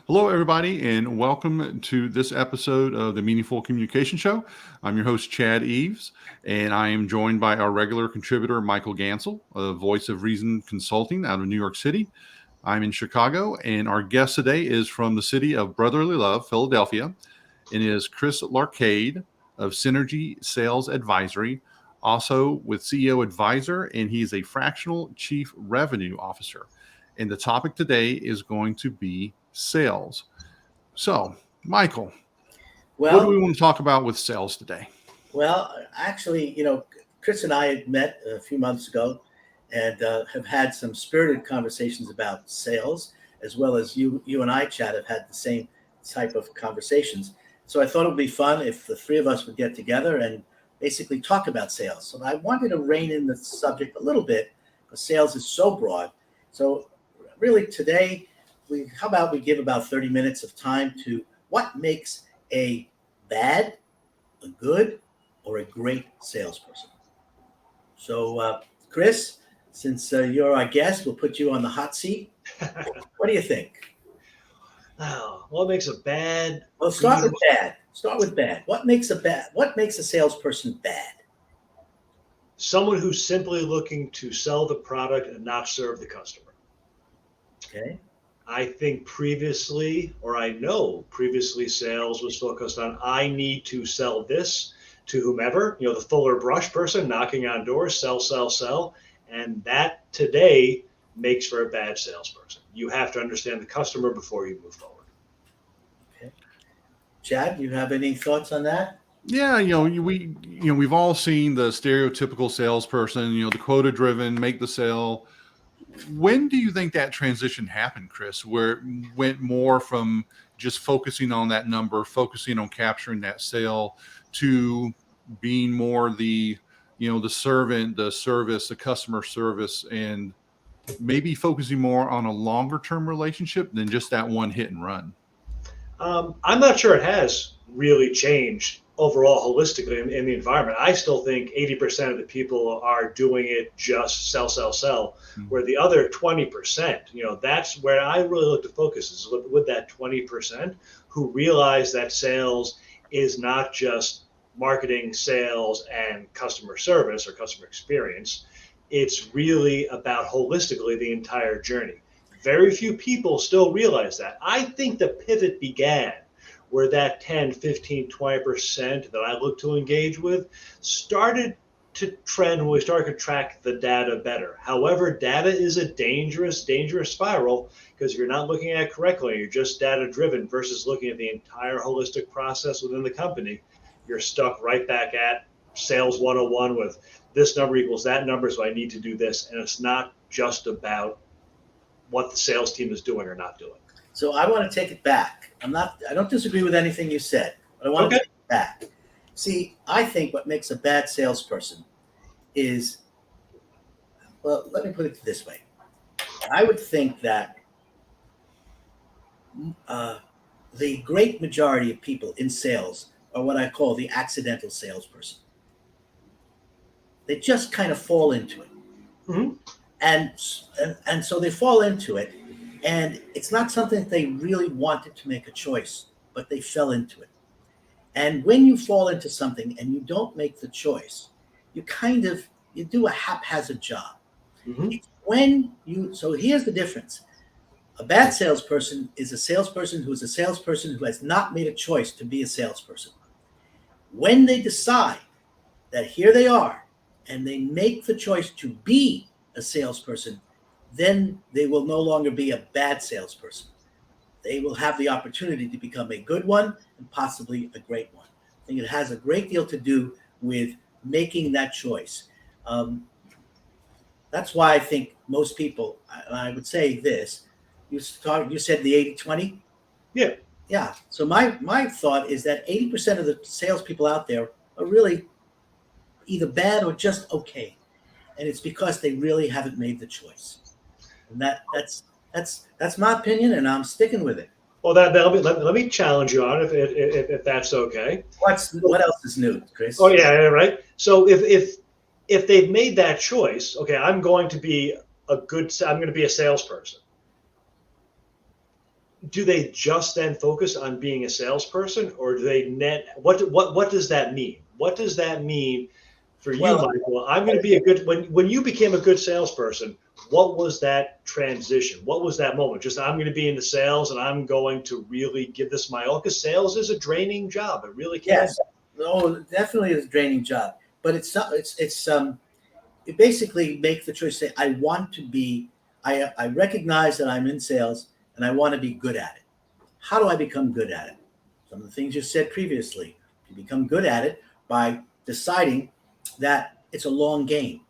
Hello, everybody, and welcome to this episode of the Meaningful Communication Show. I'm your host, Chad Eves, and I am joined by our regular contributor, Micheal Gansl, a Voice of Reason Consulting out of New York City. I'm in Chicago, and our guest today is from the city of brotherly love, Philadelphia, and is Chris Larcade of Synergy Sales Advisory, also with CEO Advisor, and he's a fractional chief revenue officer. And the topic today is going to be sales. So, Micheal, what do Well, we want to talk about with sales today? actually, Chris and I had met a few months ago and have had some spirited conversations about sales, as well as you and I, Chad, have had the same type of conversations. So I thought it would be fun if the three of us would get together and basically talk about sales. So I wanted to rein in the subject a little bit because sales is so broad. So really today, how about we give about 30 minutes of time to what makes a bad, a good, or a great salesperson. So, Chris, since you're our guest, we'll put you on the hot seat. What do you think? Oh, what makes a bad? Well, start with bad. Start with bad. What makes a bad? What makes a salesperson bad? Someone who's simply looking to sell the product and not serve the customer. Okay. I think previously, or I know previously, sales was focused on I need to sell this to whomever, the fuller brush person knocking on doors, sell, sell, sell. And that today makes for a bad salesperson. You have to understand the customer before you move forward. Okay. Chad, you have any thoughts on that? Yeah, we've all seen the stereotypical salesperson, the quota driven, make the sale. When do you think that transition happened, Chris, where it went more from just focusing on that number, focusing on capturing that sale, to being more the servant, the service, the customer service, and maybe focusing more on a longer term relationship than just that one hit and run? I'm not sure it has really changed overall holistically in the environment. I still think 80% of the people are doing it just sell, sell, sell, where the other 20%, that's where I really look to focus is with that 20% who realize that sales is not just marketing, sales, and customer service or customer experience. It's really about holistically the entire journey. Very few people still realize that. I think the pivot began where that 10, 15, 20% that I look to engage with started to trend when we started to track the data better. However, data is a dangerous, dangerous spiral because if you're not looking at it correctly, you're just data driven versus looking at the entire holistic process within the company, you're stuck right back at sales 101 with this number equals that number, so I need to do this. And it's not just about what the sales team is doing or not doing. So I want to take it back. I don't disagree with anything you said, but I want to take it back. See, I think what makes a bad salesperson is, well, let me put it this way. I would think that the great majority of people in sales are what I call the accidental salesperson. They just kind of fall into it. Mm-hmm. And so they fall into it, and it's not something that they really wanted to make a choice, but they fell into it. And when you fall into something and you don't make the choice, you do a haphazard job. Mm-hmm. So here's the difference. A bad salesperson is a salesperson who has not made a choice to be a salesperson. When they decide that here they are and they make the choice to be a salesperson, then they will no longer be a bad salesperson. They will have the opportunity to become a good one and possibly a great one. I think it has a great deal to do with making that choice. That's why I think most people, and I would say this, you said the 80-20? Yeah. Yeah. So my thought is that 80% of the salespeople out there are really either bad or just okay. And it's because they really haven't made the choice. And that's my opinion, and I'm sticking with it. Well, let me challenge you on it if that's okay. What else is new, Chris? Oh yeah, right. So if they've made that choice, okay, I'm going to be a salesperson. do they just then focus on being a salesperson, or do they what does that mean? What does that mean for you, Well, Michael? I'm going to be a good when you became a good salesperson. What was that transition? What was that moment? Just I'm going to be into sales and I'm going to really give this my all, because sales is a draining job. It really can. yes, no, it definitely is a draining job, but it's not. It's you basically make the choice. Say, I want to be. I recognize that I'm in sales and I want to be good at it. How do I become good at it? Some of the things you said previously. You become good at it by deciding that it's a long game.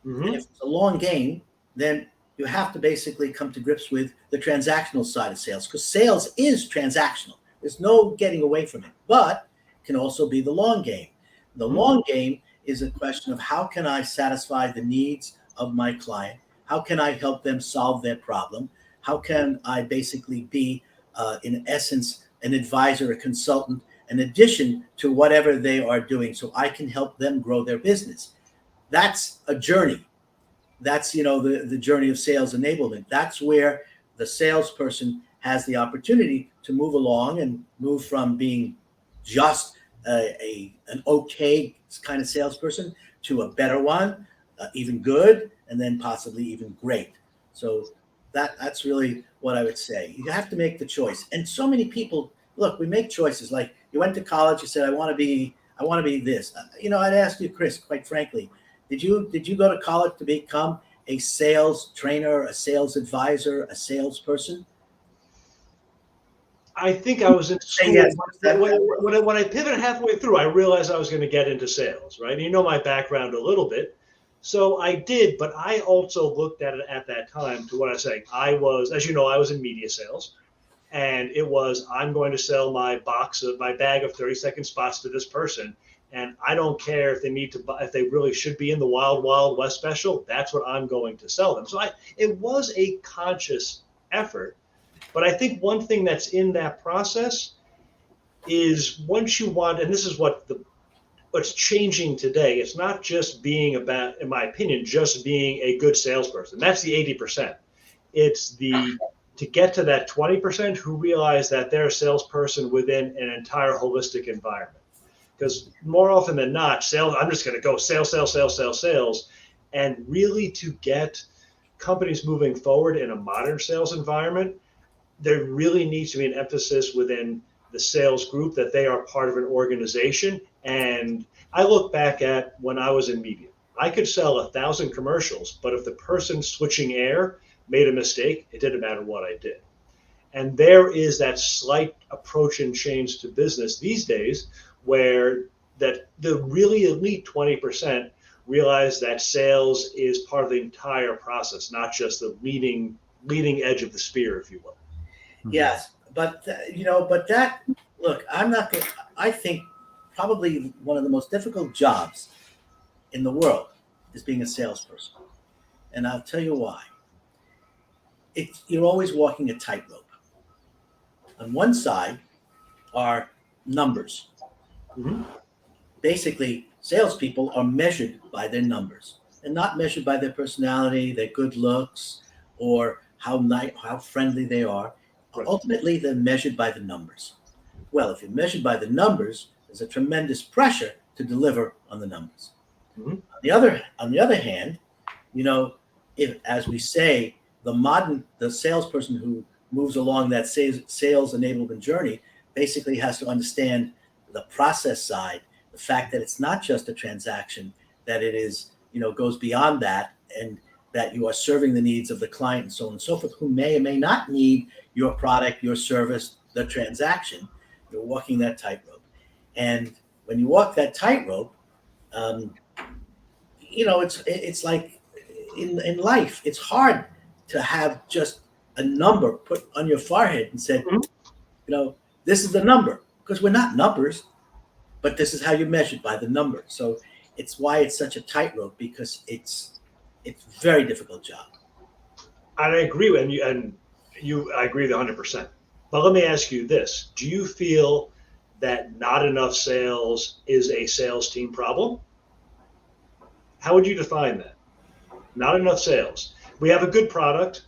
Mm-hmm. And if it's a long game, then you have to basically come to grips with the transactional side of sales, because sales is transactional. There's no getting away from it, but it can also be the long game. The long game is a question of how can I satisfy the needs of my client? How can I help them solve their problem? How can I basically be, in essence, an advisor, a consultant, in addition to whatever they are doing, so I can help them grow their business? That's a journey. That's the journey of sales enablement. That's where the salesperson has the opportunity to move along and move from being just an okay kind of salesperson to a better one, even good, and then possibly even great. So that's really what I would say. You have to make the choice. And so many people, look, we make choices. Like, you went to college, you said, I want to be this. I'd ask you, Chris, quite frankly, did you go to college to become a sales trainer, a sales advisor, a salesperson? I think I was in school. Yes. When I pivoted halfway through, I realized I was going to get into sales, right? And you know my background a little bit. So I did, but I also looked at it at that time to what I was saying. I was, as you know, I was in media sales. And it was, I'm going to sell my bag of 30-second spots to this person. And I don't care if they need to buy, if they really should be in the Wild Wild West special. That's what I'm going to sell them. So it was a conscious effort. But I think one thing that's in that process is, once you want, and this is what's changing today, it's not just being about, in my opinion, just being a good salesperson. That's the 80%. It's to get to that 20% who realize that they're a salesperson within an entire holistic environment. Because more often than not, sales, I'm just going to go sales, sales, sales, sales, sales. And really, to get companies moving forward in a modern sales environment, there really needs to be an emphasis within the sales group that they are part of an organization. And I look back at when I was in media. I could sell 1,000 commercials, but if the person switching air made a mistake, it didn't matter what I did. And there is that slight approach and change to business these days, where that the really elite 20% realize that sales is part of the entire process, not just the leading edge of the spear, if you will. Yes, but that, look, I think probably one of the most difficult jobs in the world is being a salesperson. And I'll tell you why. You're always walking a tightrope. On one side are numbers. Mm-hmm. Basically, salespeople are measured by their numbers and not measured by their personality, their good looks, or how friendly they are. Right. Ultimately, they're measured by the numbers. Well, if you're measured by the numbers, there's a tremendous pressure to deliver on the numbers. Mm-hmm. On the other hand, if, as we say, the salesperson who moves along that sales enablement journey basically has to understand the process side, the fact that it's not just a transaction, that it is, goes beyond that, and that you are serving the needs of the client and so on and so forth, who may or may not need your product, your service, the transaction. You're walking that tightrope. And when you walk that tightrope, it's like in life, it's hard to have just a number put on your forehead and said, this is the number, because we're not numbers, but this is how you're measured, by the number. So it's why it's such a tightrope, because it's a very difficult job. And I agree with you, I agree with 100%. But let me ask you this: do you feel that not enough sales is a sales team problem? How would you define that? Not enough sales. We have a good product.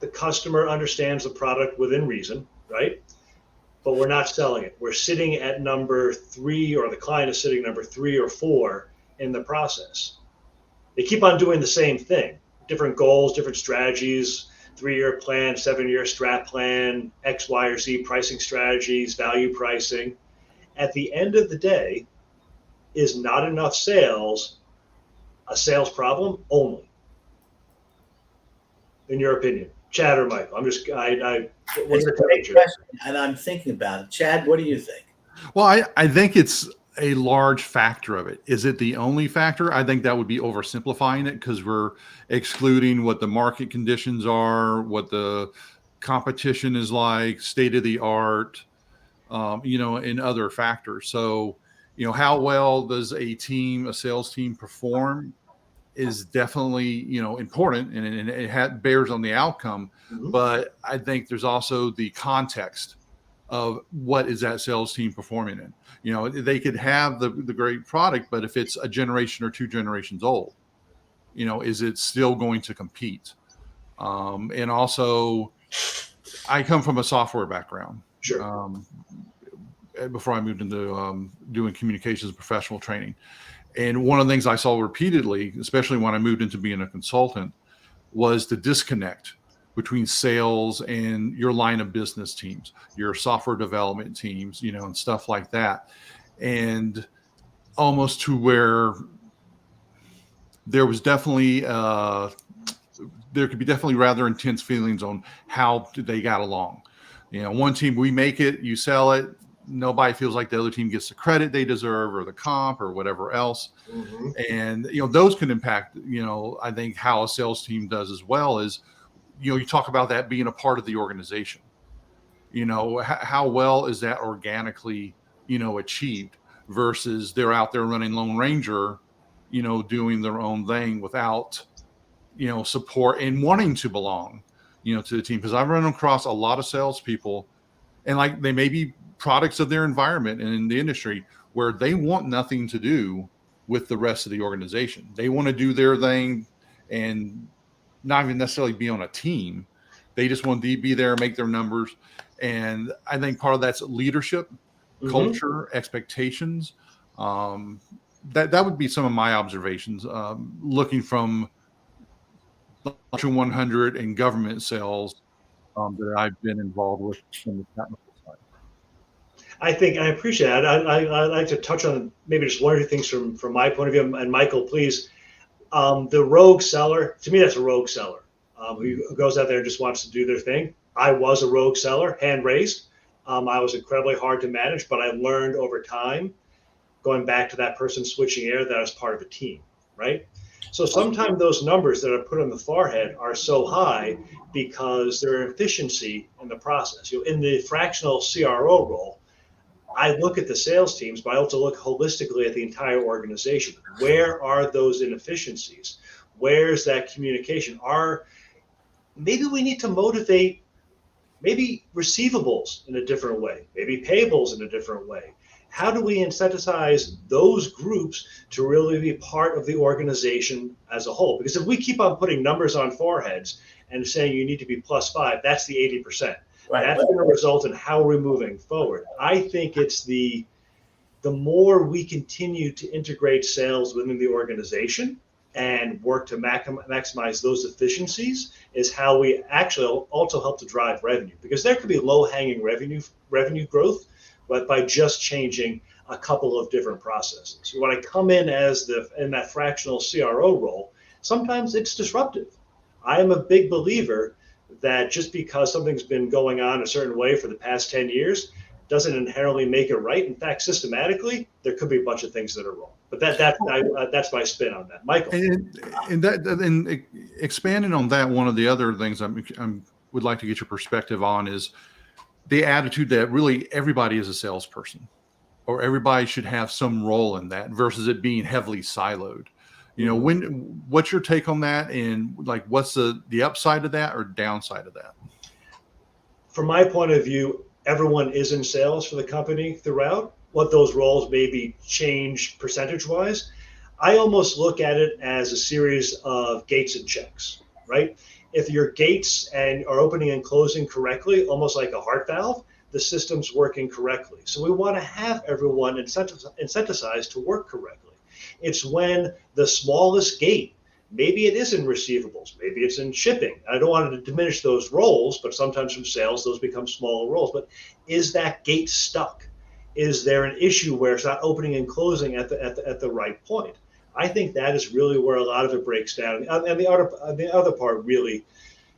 the customer understands the product within reason, right? But we're not selling it. We're sitting at number 3, or the client is sitting number 3 or 4 in the process. They keep on doing the same thing, different goals, different strategies, 3-year plan, 7-year strat plan, X, Y, or Z pricing strategies, value pricing. At the end of the day, is not enough sales a sales problem only? In your opinion, Chad or Michael? What It's are a your great temperatures? question, and I'm thinking about it. Chad, what do you think? Well, I think it's a large factor of it. Is it the only factor? I think that would be oversimplifying it, because we're excluding what the market conditions are, what the competition is like, state of the art, and other factors. So, how well does a sales team perform is definitely, important, and it bears on the outcome. Mhm. But I think there's also the context of what is that sales team performing in. They could have the great product, but if it's a generation or 2 generations old, is it still going to compete? And also, I come from a software background. Sure. Before I moved into doing communications professional training. And one of the things I saw repeatedly, especially when I moved into being a consultant, was the disconnect between sales and your line of business teams, your software development teams, and stuff like that. And almost to where there was definitely, there could be definitely rather intense feelings on how they got along. One team, we make it, you sell it. Nobody feels like the other team gets the credit they deserve, or the comp, or whatever else. Mm-hmm. And, those can impact, I think how a sales team does as well. Is, you talk about that being a part of the organization. How well is that organically, achieved, versus they're out there running Lone Ranger, doing their own thing without, support and wanting to belong, to the team. Because I've run across a lot of salespeople, and like they may be products of their environment and in the industry, where they want nothing to do with the rest of the organization. They want to do their thing and not even necessarily be on a team. They just want to be there, make their numbers. And I think part of that's leadership, Mm-hmm. culture, expectations. That would be some of my observations, looking from the Fortune 100 and government sales that I've been involved with from the technical side. I think I appreciate that. I'd like to touch on maybe just one or two things from my point of view. And Michael, please. The rogue seller, to me, that's a rogue seller who goes out there and just wants to do their thing. I was a rogue seller, hand raised. I was incredibly hard to manage, but I learned over time, going back to that person switching air, that I was part of a team, right? So sometimes those numbers that are put on the forehead are so high because their efficiency in the process. In the fractional CRO role, I look at the sales teams, but I also look holistically at the entire organization. Where are those inefficiencies? Where's that communication? Maybe we need to motivate maybe receivables in a different way, maybe payables in a different way. How do we incentivize those groups to really be part of the organization as a whole? Because if we keep on putting numbers on foreheads and saying you need to be +5, that's the 80%. Right. That's going to result in how we're moving forward. I think it's the more we continue to integrate sales within the organization and work to maximize those efficiencies is how we actually also help to drive revenue. Because there could be low-hanging revenue growth, but by just changing a couple of different processes. When I come in in that fractional CRO role, sometimes it's disruptive. I am a big believer that just because something's been going on a certain way for the past 10 years doesn't inherently make it right. In fact, systematically, there could be a bunch of things that are wrong. But that's my spin on that. Michael. And expanding on that, one of the other things I would like to get your perspective on is the attitude that really everybody is a salesperson, or everybody should have some role in that, versus it being heavily siloed. What's your take on that, and like what's the upside of that or downside of that? From my point of view, everyone is in sales for the company throughout. What those roles maybe change percentage-wise, I almost look at it as a series of gates and checks, right? if your gates and are opening and closing correctly, almost like a heart valve, the system's working correctly. So we want to have everyone incentivized to work correctly. It's when the smallest gate, maybe it is in receivables, maybe it's in shipping. I don't want to diminish those roles, but sometimes from sales, those become smaller roles. But is that gate stuck? Is there an issue where it's not opening and closing at the right point? I think that is really where a lot of it breaks down. And the other part really,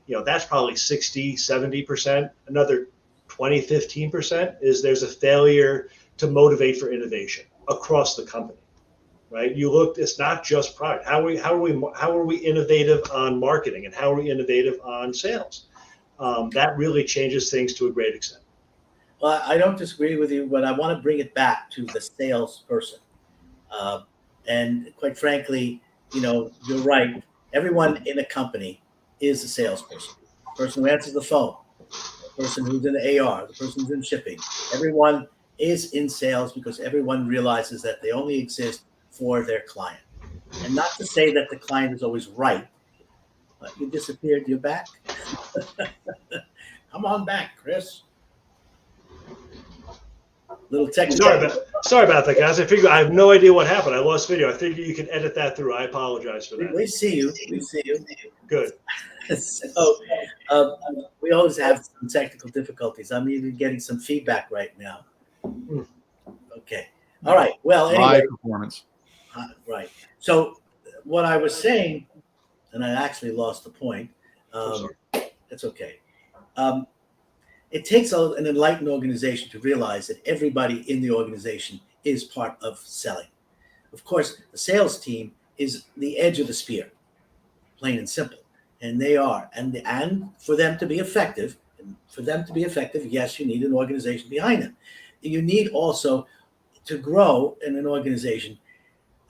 that's probably 60, 70%. Another 20, 15% is there's a failure to motivate for innovation across the company, right? It's not just product. How are we innovative on marketing, and how are we innovative on sales? That really changes things to a great extent. Well, I don't disagree with you, but I want to bring it back to the salesperson. And quite frankly, you're right. Everyone in a company is a salesperson. The person who answers the phone, the person who's in the AR, the person who's in shipping. Everyone is in sales because everyone realizes that they only exist for their client. And not to say that the client is always right. You disappeared. You're back. Come on back, Chris. Little technical. Sorry about that, guys. I have no idea what happened. I lost video. I think you can edit that through. I apologize for that. We see you. We see you. Good. So we always have some technical difficulties. I'm even getting some feedback right now. Okay. All right. Well, anyway. Live performance. Right. So what I was saying, and I actually lost the point. That's okay. It takes an enlightened organization to realize that everybody in the organization is part of selling. Of course, the sales team is the edge of the spear, plain and simple, and they are. And for them to be effective, yes, you need an organization behind them. You need also to grow in an organization.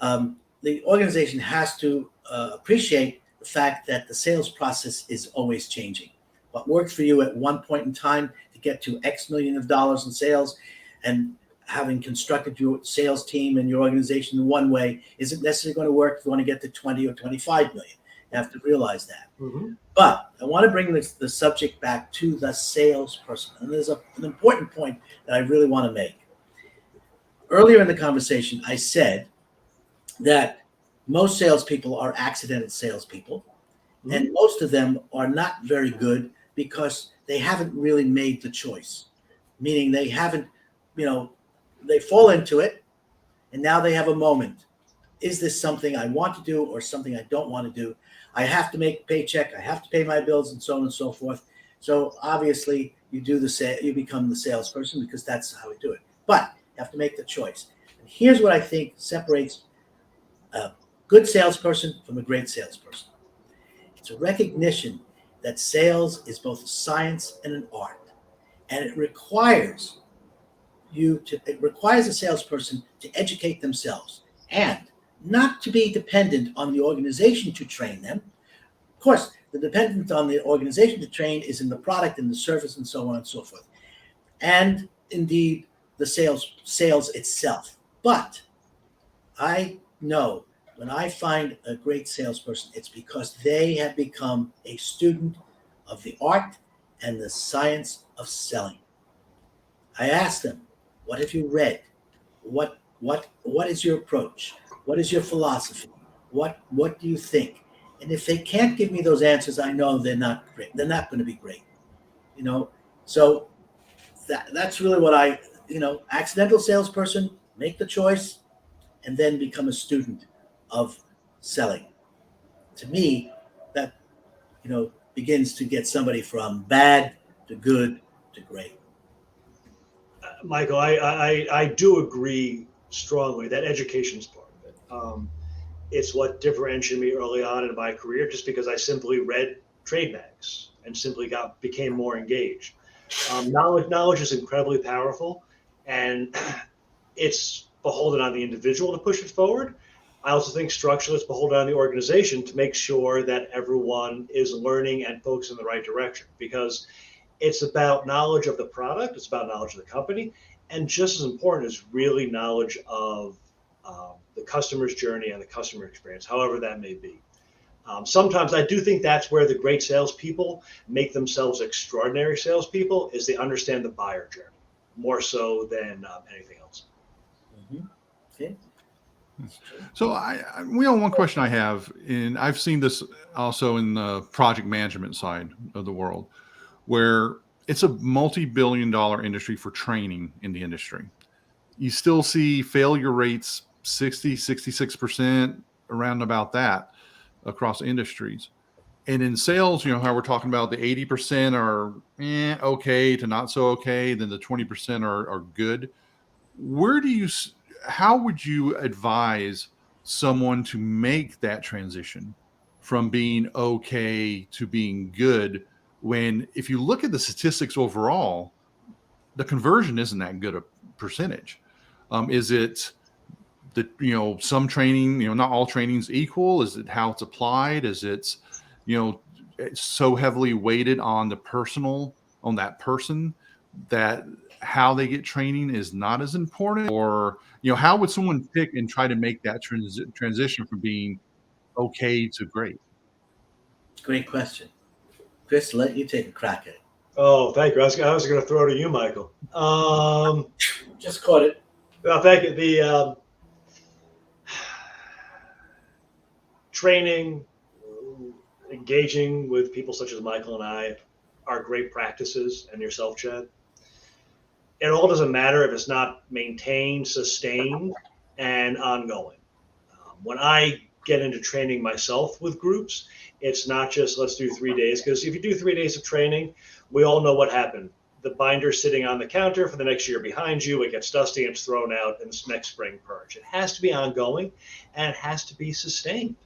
The organization has to appreciate the fact that the sales process is always changing. What worked for you at one point in time to get to X million of dollars in sales, and having constructed your sales team and your organization in one way isn't necessarily going to work if you want to get to 20 or 25 million. You have to realize that. Mm-hmm. But I want to bring the subject back to the salesperson. And there's an important point that I really want to make. Earlier in the conversation, I said that most salespeople are accidental salespeople, mm-hmm. and most of them are not very good because they haven't really made the choice, meaning they haven't, they fall into it, and now they have a moment. Is this something I want to do or something I don't want to do? I have to make a paycheck. I have to pay my bills and so on and so forth. So obviously you become the salesperson because that's how we do it. But you have to make the choice. And here's what I think separates a good salesperson from a great salesperson. It's a recognition that sales is both a science and an art, and it requires a salesperson to educate themselves and not to be dependent on the organization to train them. Of course, the dependence on the organization to train is in the product and the service and so on and so forth, and indeed the sales itself. But I know when I find a great salesperson, it's because they have become a student of the art and the science of selling. I ask them, what have you read? What is your approach? What is your philosophy? What do you think? And if they can't give me those answers, I know they're not great. They're not going to be great. So that's really what accidental salesperson, make the choice and then become a student of selling. To me, that begins to get somebody from bad to good to great. Michael, I do agree strongly that education is part of it. It's what differentiated me early on in my career, just because I simply read trade mags and simply became more engaged. Knowledge is incredibly powerful, and it's beholden on the individual to push it forward. I also think structurally it's beholden on the organization to make sure that everyone is learning and focused in the right direction, because it's about knowledge of the product, it's about knowledge of the company, and just as important is really knowledge of the customer's journey and the customer experience, however that may be. Sometimes I do think that's where the great salespeople make themselves extraordinary salespeople, is they understand the buyer journey more so than anything else. Mm-hmm. Okay. So one question I have, and I've seen this also in the project management side of the world, where it's a multi-billion-dollar industry for training in the industry. You still see failure rates 60, 66%, around about that across industries. And in sales, how we're talking about the 80% are okay to not so okay, then the 20% are good. Where do you, how would you advise someone to make that transition from being okay to being good, when if you look at the statistics overall, the conversion isn't that good a percentage? Is it that, some training, not all training is equal? Is it how it's applied? Is you know it's so heavily weighted on the personal, on that person, that how they get training is not as important? Or how would someone pick and try to make that transition from being okay to great? Great question. Chris, let you take a crack at it. Oh, thank you. I was going to throw to you, Michael. Just caught it. Well, thank you. The training, engaging with people such as Michael and I are great practices, and yourself, Chad. It all doesn't matter if it's not maintained, sustained, and ongoing. When I get into training myself with groups, it's not just let's do 3 days, because if you do 3 days of training, we all know what happened. The binder's sitting on the counter for the next year behind you. It gets dusty and it's thrown out in this next spring purge. It has to be ongoing, and it has to be sustained.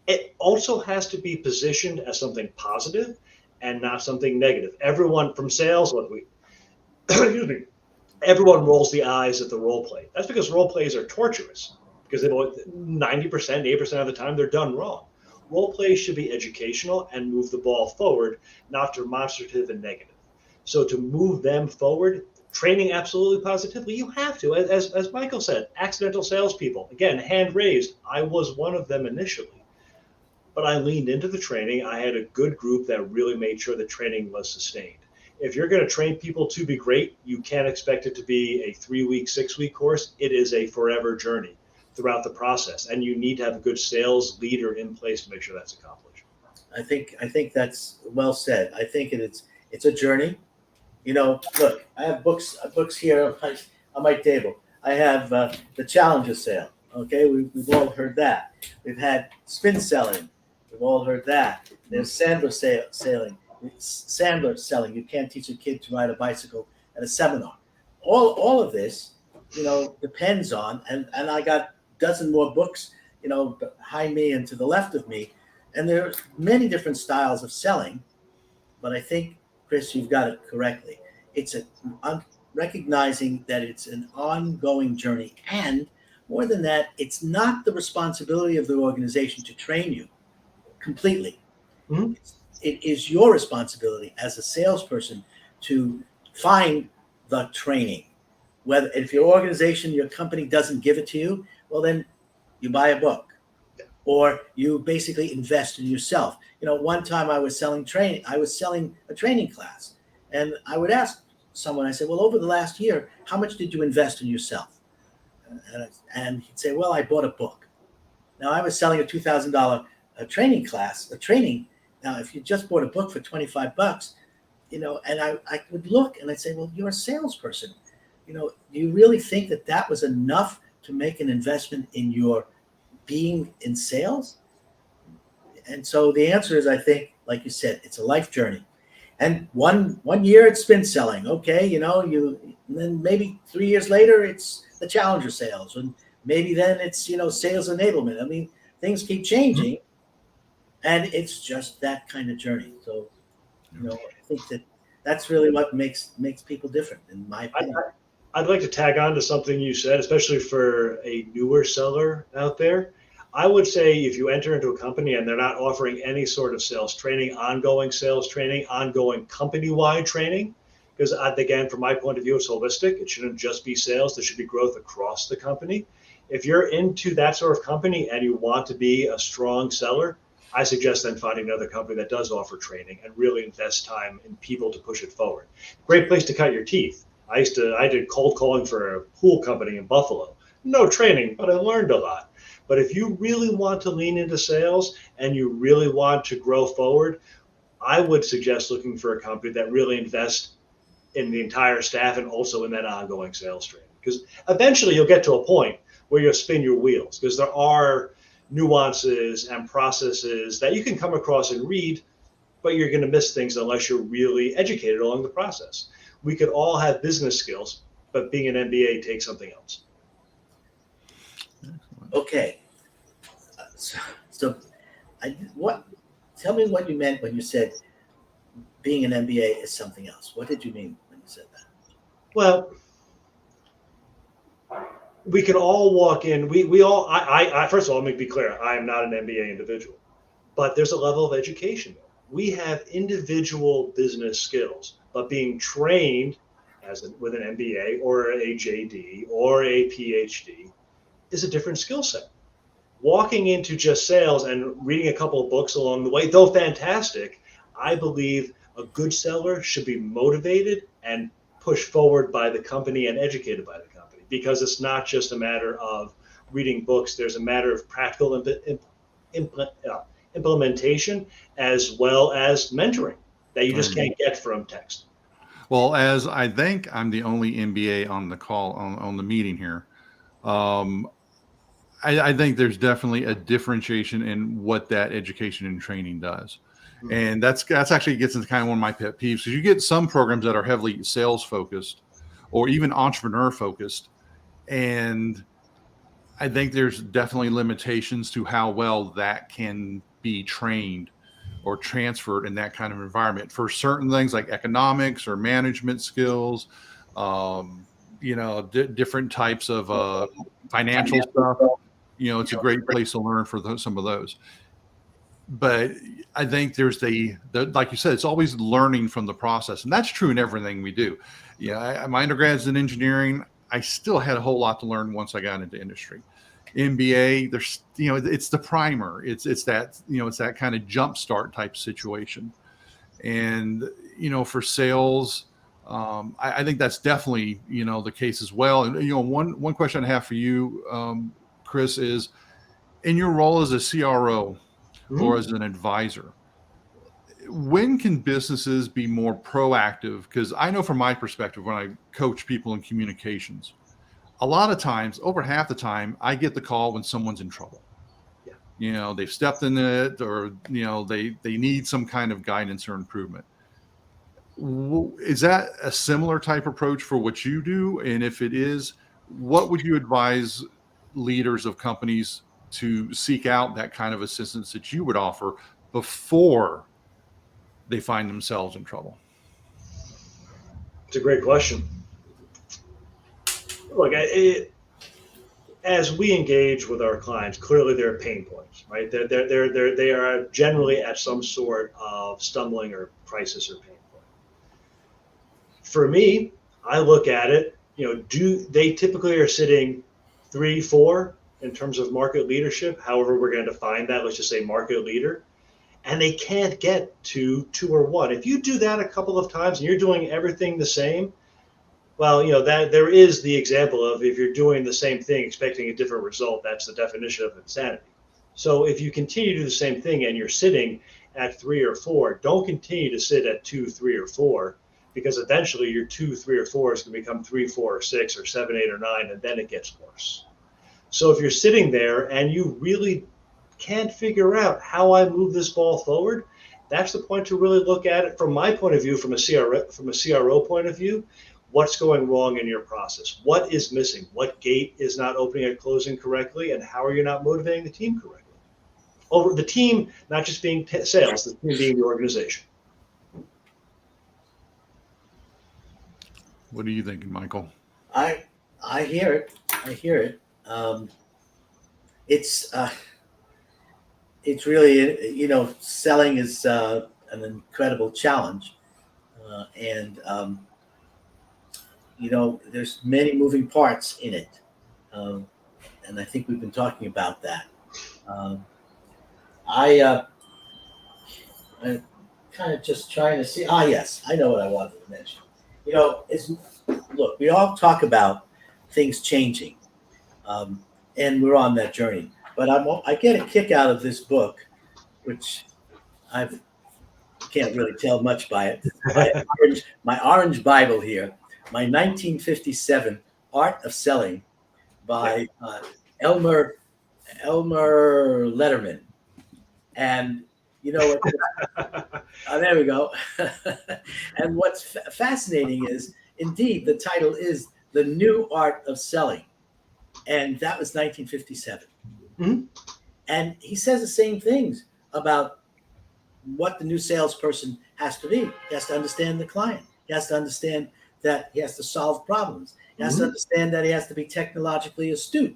It also has to be positioned as something positive and not something negative. Everyone from sales, excuse me, everyone rolls the eyes at the role play. That's because role plays are torturous, because they 90%, 80% of the time they're done wrong. Role plays should be educational and move the ball forward, not demonstrative and negative. So to move them forward, training absolutely positively, you have to. As Michael said, accidental salespeople, again, hand raised. I was one of them initially, but I leaned into the training. I had a good group that really made sure the training was sustained. If you're going to train people to be great, you can't expect it to be a 3-week, 6-week course. It is a forever journey throughout the process, and you need to have a good sales leader in place to make sure that's accomplished. I think that's well said. I think it's a journey. Look, I have books here on my table. I have the Challenger sale. Okay, we've all heard that. We've had spin selling. We've all heard that. There's Sandler selling. You can't teach a kid to ride a bicycle at a seminar. All of this, depends on, and I got a dozen more books, behind me and to the left of me, and there are many different styles of selling. But I think, Chris, you've got it correctly. It's recognizing that it's an ongoing journey, and more than that, it's not the responsibility of the organization to train you completely. Mm-hmm. It is your responsibility as a salesperson to find the training. Whether if your organization, your company doesn't give it to you, well, then you buy a book, or you basically invest in yourself. One time I was selling a training class, and I would ask someone, I said, well, over the last year, how much did you invest in yourself? And he'd say, well, I bought a book. Now, I was selling a $2,000 training class, Now, if you just bought a book for $25, and I would look and I'd say, well, you're a salesperson. Do you really think that was enough to make an investment in your being in sales? And so the answer is, I think, like you said, it's a life journey. And one year it's spin selling. Okay, and then maybe 3 years later it's the Challenger sales, and maybe then it's sales enablement. I mean, things keep changing, and it's just that kind of journey. So, I think that's really what makes people different, in my opinion. I'd like to tag on to something you said, especially for a newer seller out there. I would say if you enter into a company and they're not offering any sort of sales training, ongoing company-wide training, because again, from my point of view, it's holistic. It shouldn't just be sales. There should be growth across the company. If you're into that sort of company and you want to be a strong seller, I suggest then finding another company that does offer training and really invest time in people to push it forward. Great place to cut your teeth. I did cold calling for a pool company in Buffalo. No training, but I learned a lot. But if you really want to lean into sales and you really want to grow forward, I would suggest looking for a company that really invests in the entire staff and also in that ongoing sales training. Because eventually you'll get to a point where you'll spin your wheels, because there are nuances and processes that you can come across and read, but you're going to miss things unless you're really educated along the process. We could all have business skills, but being an MBA takes something else. Okay. So tell me what you meant when you said being an MBA is something else. What did you mean when you said that? Well, we can all walk in. I first of all, let me be clear. I am not an MBA individual, but there's a level of education. We have individual business skills, but being trained with an MBA or a JD or a PhD is a different skill set. Walking into just sales and reading a couple of books along the way, though fantastic, I believe a good seller should be motivated and pushed forward by the company and educated by the company, because it's not just a matter of reading books. There's a matter of practical implementation as well as mentoring that you just can't get from text. Well, as I think I'm the only MBA on the call on the meeting here, I think there's definitely a differentiation in what that education and training does. And that's actually gets into kind of one of my pet peeves, because you get some programs that are heavily sales focused or even entrepreneur focused. And I think there's definitely limitations to how well that can be trained or transferred in that kind of environment for certain things like economics or management skills, different types of financial stuff. It's a great place to learn for some of those. But I think there's like you said, it's always learning from the process. And that's true in everything we do. My undergrad's in engineering. I still had a whole lot to learn once I got into industry. MBA, there's, it's the primer. It's that kind of jump start type situation. And, for sales, I think that's definitely, the case as well. And, one question I have for you, Chris, is in your role as a CRO or as an advisor, when can businesses be more proactive? Because I know from my perspective, when I coach people in communications, a lot of times, over half the time, I get the call when someone's in trouble. Yeah. They've stepped in it, or, they need some kind of guidance or improvement. Is that a similar type approach for what you do? And if it is, what would you advise leaders of companies to seek out that kind of assistance that you would offer before they find themselves in trouble? It's a great question. Look, as we engage with our clients, clearly there are pain points, right? They are generally at some sort of stumbling or crisis or pain point. For me, I look at it, they typically are sitting 3, 4 in terms of market leadership, however we're going to define that, let's just say market leader, and they can't get to 2 or 1. If you do that a couple of times and you're doing everything the same, well, that there is the example of, if you're doing the same thing expecting a different result, that's the definition of insanity. So if you continue to do the same thing and you're sitting at 3 or 4, don't continue to sit at 2, 3, or 4, because eventually your 2, 3, or 4 is going to become 3, 4, or 6, or 7, 8, or 9, and then it gets worse. So if you're sitting there and you really can't figure out how I move this ball forward, that's the point to really look at it from my point of view, from a CRO point of view. What's going wrong in your process? What is missing? What gate is not opening or closing correctly? And how are you not motivating the team correctly? Over the team, not just being sales, the team being the organization. What are you thinking, Michael? I hear it. It's really, selling is an incredible challenge, and there's many moving parts in it, and I think we've been talking about that. I'm kind of just trying to see. Yes, I know what I wanted to mention. Look, we all talk about things changing, and we're on that journey. But I get a kick out of this book, which I can't really tell much by it. My orange Bible here, my 1957 Art of Selling by Elmer Letterman. And there we go. And what's fascinating is, indeed, the title is The New Art of Selling. And that was 1957. Mm-hmm. And he says the same things about what the new salesperson has to be. He has to understand the client. He has to understand that he has to solve problems. He has to understand that he has to be technologically astute,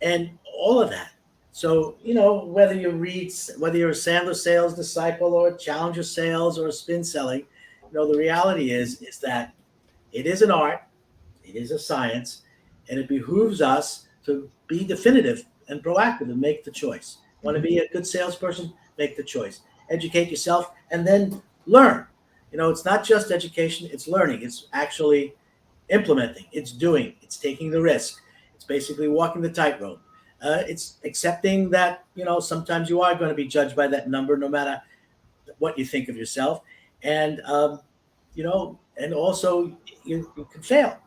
and all of that. So, whether you're a Sandler sales disciple or a Challenger sales or a spin selling, the reality is that it is an art, it is a science, and it behooves us to be definitive and proactive and make the choice. Want to be a good salesperson? Make the choice. Educate yourself and then learn. It's not just education, it's learning. It's actually implementing. It's doing. It's taking the risk. It's basically walking the tightrope. It's accepting that, sometimes you are going to be judged by that number, no matter what you think of yourself. And, and also you can fail.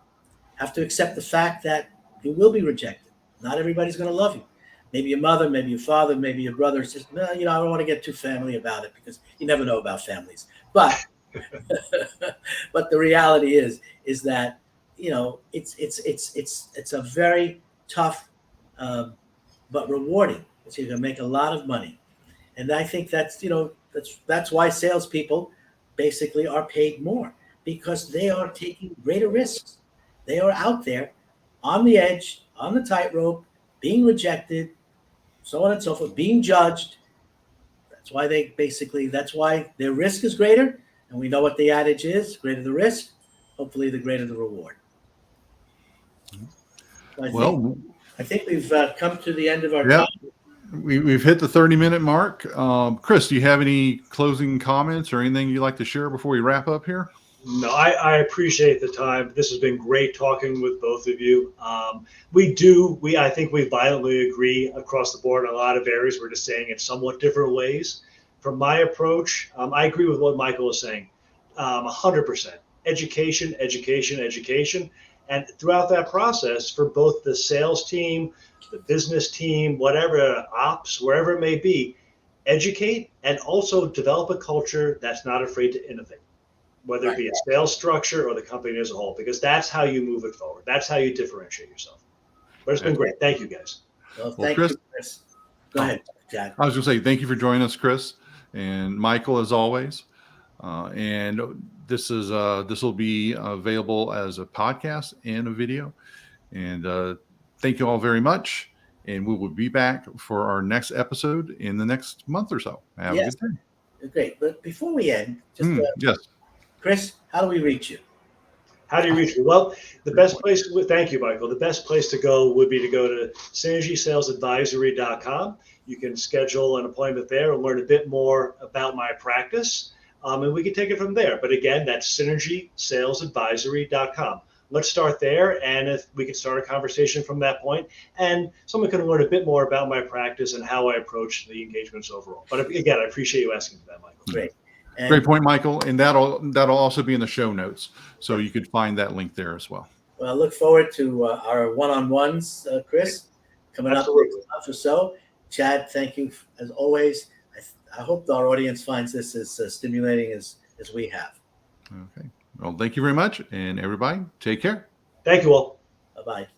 Have to accept the fact that you will be rejected. Not everybody's going to love you. Maybe your mother, maybe your father, maybe your brother says, no, I don't want to get too family about it, because you never know about families. But but the reality is that, it's a very tough but rewarding. It's going to make a lot of money. And I think that's why salespeople basically are paid more, because they are taking greater risks. They are out there on the edge, on the tightrope, being rejected, so on and so forth, being judged. That's why their risk is greater. And we know what the adage is: greater the risk, hopefully the greater the reward. So I think we've come to the end of our time. We've hit the 30-minute mark. Chris, do you have any closing comments or anything you'd like to share before we wrap up here? No, I appreciate the time. This has been great talking with both of you. I think we violently agree across the board in a lot of areas. We're just saying it somewhat different ways. From my approach, I agree with what Michael is saying, 100%. Education. And throughout that process, for both the sales team, the business team, whatever, ops, wherever it may be, educate and also develop a culture that's not afraid to innovate, whether it be a sales structure or the company as a whole, because that's how you move it forward. That's how you differentiate yourself. But it's been great. Thank you, guys. Well, thank you, Chris. Go ahead, Chad. I was going to say, thank you for joining us, Chris, and Michael, as always. And this will be available as a podcast and a video. And thank you all very much. And we will be back for our next episode in the next month or so. Have a good day. Great. But before we end, yes, Chris, how do we reach you? How do you reach me? Well, the best place, thank you, Michael. The best place to go would be to go to synergysalesadvisory.com. You can schedule an appointment there and learn a bit more about my practice. And we can take it from there. But again, that's synergysalesadvisory.com. Let's start there. And if we can start a conversation from that point, and someone can learn a bit more about my practice and how I approach the engagements overall. But again, I appreciate you asking for that, Michael. Great. And great point, Michael. And that'll also be in the show notes, so you could find that link there as well. Well, I look forward to our one-on-ones, Chris, coming Absolutely. up next month or so. Chad, thank you as always. I hope our audience finds this as stimulating as we have. Okay. Well, thank you very much, and everybody, take care. Thank you all. Bye-bye.